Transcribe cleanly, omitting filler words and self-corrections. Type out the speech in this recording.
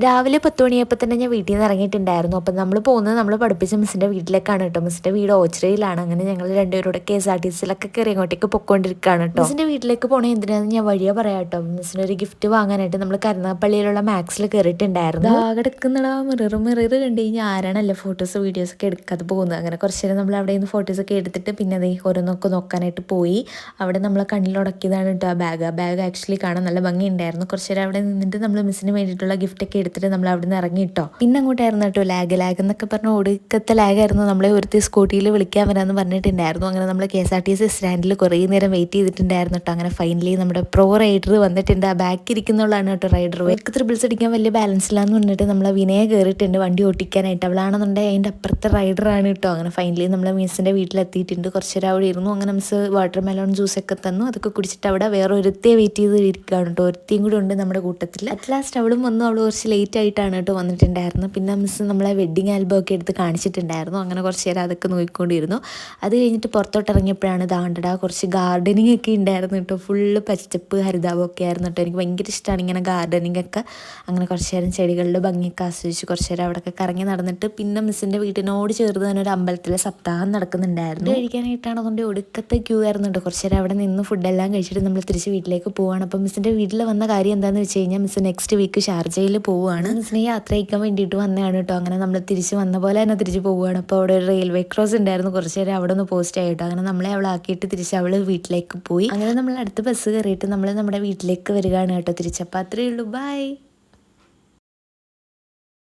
രാവിലെ 10 മണിയായപ്പോൾ തന്നെ ഞാൻ വീട്ടിൽ നിന്ന് ഇറങ്ങിയിട്ടുണ്ടായിരുന്നു. അപ്പം നമ്മൾ പോകുന്നത് നമ്മൾ പഠിപ്പിച്ച മിസ്സിൻ്റെ വീട്ടിലേക്കാണ് കേട്ടോ. മിസ്സിൻ്റെ വീട് ഓച്ചിറയിലാണ്. അങ്ങനെ ഞങ്ങൾ രണ്ടുപേരോടെ KSRTCയിലൊക്കെ കയറി അങ്ങോട്ടേക്ക് പൊയ്ക്കൊണ്ടിരിക്കുകയാണ് കേട്ടോ. മിസ്സിൻ്റെ വീട്ടിലേക്ക് പോകണേ എന്തിനാണെന്ന് ഞാൻ വഴിയെ പറയാം കേട്ടോ. മിസ്സിന് ഒരു ഗിഫ്റ്റ് വാങ്ങാനായിട്ട് നമ്മൾ കരുനാഗപ്പള്ളിയിലുള്ള മാക്സിൽ കയറിയിട്ടുണ്ടായിരുന്നു. കിടക്കുന്നടാ മിറർ കണ്ടു കഴിഞ്ഞാൽ ആരാണല്ലേ ഫോട്ടോസ് വീഡിയോസ് ഒക്കെ എടുക്കാതെ പോകുന്നത്. അങ്ങനെ കുറച്ച് നേരം നമ്മൾ അവിടെ നിന്ന് ഫോട്ടോസൊക്കെ എടുത്തിട്ട് പിന്നെ അത് ഓരോന്നൊക്കെ നോക്കാനായിട്ട് പോയി. അവിടെ നമ്മളെ കണ്ണിലുടക്കിയതാണ് കേട്ടോ ആ ബാഗ് ആക്ച്വലി കാണാൻ നല്ല ഭംഗിയുണ്ടായിരുന്നു. കുറച്ച് നേരം അവിടെ നിന്നിട്ട് നമ്മൾ മിസ്സിന് വേണ്ടിയിട്ടുള്ള ഗിഫ്റ്റൊക്കെ എടുത്തിട്ട് നമ്മൾ അവിടെ നിന്ന് ഇറങ്ങി കേട്ടോ. പിന്നെ അങ്ങോട്ടായിരുന്നു കേട്ടോ ലാഗ് എന്നൊക്കെ പറഞ്ഞ ഒടുക്കത്തെ ലാഗായിരുന്നു. നമ്മളെ ഒരുത്തി സ്കൂട്ടിയിൽ വിളിക്കാൻ വരാമെന്ന് പറഞ്ഞിട്ടുണ്ടായിരുന്നു. അങ്ങനെ നമ്മൾ KSRTC സ്റ്റാൻഡിൽ കുറേ നേരം വെയിറ്റ് ചെയ്തിട്ടുണ്ടായിരുന്നു കേട്ടോ. അങ്ങനെ ഫൈനലി നമ്മുടെ പ്രോ റൈഡർ വന്നിട്ടുണ്ട്. ആ ബാക്ക് ഇരിക്കുന്നുള്ളതാണ് കേട്ടോ റൈഡർ. എനിക്ക് ത്രിബിൾസ് അടിക്കാൻ വലിയ ബാലൻസ് ഇല്ലാന്ന് പറഞ്ഞിട്ട് നമ്മളെ വിനയ കയറിയിട്ടുണ്ട് വണ്ടി ഓട്ടിക്കാനായിട്ട്. അവളാണെന്നുണ്ടെങ്കിൽ അതിൻ്റെ അപ്പുറത്തെ റൈഡറാണ് കേട്ടോ. അങ്ങനെ ഫൈനലി നമ്മൾ മിസ്സിൻ്റെ വീട്ടിലെത്തിയിട്ടുണ്ട്. കുറച്ച് നേരം അവിടെ ഇരുന്നു. അങ്ങനെ മിസ് വാട്ടർ മെലോൺ ജ്യൂസൊക്കെ തന്നു. അതൊക്കെ കുടിച്ചിട്ട് അവിടെ വേറെ ഒരുത്തിയെ വെയിറ്റ് ചെയ്ത് ഇരിക്കുകയാണ് കേട്ടോ. ഒരുത്തിയും കൂടി ഉണ്ട് നമ്മുടെ കൂട്ടത്തിൽ. അറ്റ് ലാസ്റ്റ് അവളും വന്നു. അവൾ കുറച്ച് ലേറ്റ് ആയിട്ടാണ് കേട്ടോ വന്നിട്ടുണ്ടായിരുന്നു. പിന്നെ മിസ് നമ്മളെ വെഡ്ഡിങ് ആൽബം ഒക്കെ എടുത്ത് കാണിച്ചിട്ടുണ്ടായിരുന്നു. അങ്ങനെ കുറച്ച് നേരം അതൊക്കെ നോക്കിക്കൊണ്ടിരുന്നു. അത് കഴിഞ്ഞിട്ട് പുറത്തോട്ട് ഇറങ്ങിയപ്പോഴാണ് ദാണ്ടടാ കുറച്ച് ഗാർഡനിങ് ഒക്കെ ഉണ്ടായിരുന്നു കേട്ടോ. ഫുള്ള് പച്ചപ്പ് ഹരിതാപം ഒക്കെ ആയിരുന്നു കേട്ടോ. എനിക്ക് ഭയങ്കര ഇഷ്ടമാണ് ഇങ്ങനെ ഗാർഡനിങ് ഒക്കെ. അങ്ങനെ കുറച്ച് നേരം ചെടികളുടെ ഭംഗിയൊക്കെ ആസ്വദിച്ച് കുറച്ച് നേരം അവിടെയൊക്കെ കറങ്ങി നടന്നിട്ട് പിന്നെ മിസ്സിൻ്റെ വീട്ടിനോട് ചേർന്ന് തന്നെ ഒരു അമ്പലത്തിലെ സപ്താഹം നടക്കുന്നുണ്ടായിരുന്നു. കഴിക്കാനായിട്ടാണ് അതുകൊണ്ട് ഒടുക്കത്തെ ക്യൂ ആയിരുന്നു കേട്ടോ. കുറച്ച് നേരം അവിടെ നിന്ന് ഫുഡെല്ലാം കഴിച്ചിട്ട് നമ്മൾ തിരിച്ച് വീട്ടിലേക്ക് പോവുകയാണ്. അപ്പം മിസ്സിൻ്റെ വീട്ടിൽ വന്ന കാര്യം എന്താണെന്ന് വെച്ച് കഴിഞ്ഞാൽ മിസ് നെക്സ്റ്റ് വീക്ക് ഷാർജയിൽ പോവുകയാണ്. മിസ്സിനെ യാത്ര അയക്കാൻ വേണ്ടിയിട്ട് വന്നതാണ് കേട്ടോ. അങ്ങനെ നമ്മൾ തിരിച്ച് വന്ന പോലെ തന്നെ തിരിച്ച് പോവുകയാണ്. അപ്പോൾ അവിടെ ഒരു റെയിൽവേ ക്രോസ് ഉണ്ടായിരുന്നു. കുറച്ച് നേരം അവിടെ ഒന്ന് പോസ്റ്റ് ആയിട്ടോ. അങ്ങനെ നമ്മളെ അവളെ ആക്കിയിട്ട് തിരിച്ച് അവൾ വീട്ടിലേക്ക് പോയി. അങ്ങനെ നമ്മൾ അടുത്ത ബസ് കയറിയിട്ട് നമ്മൾ നമ്മുടെ വീട്ടിലേക്ക് വരികയാണ് കേട്ടോ തിരിച്ചപ്പോൾ. അത്രയേ ഉള്ളൂ. ബൈ.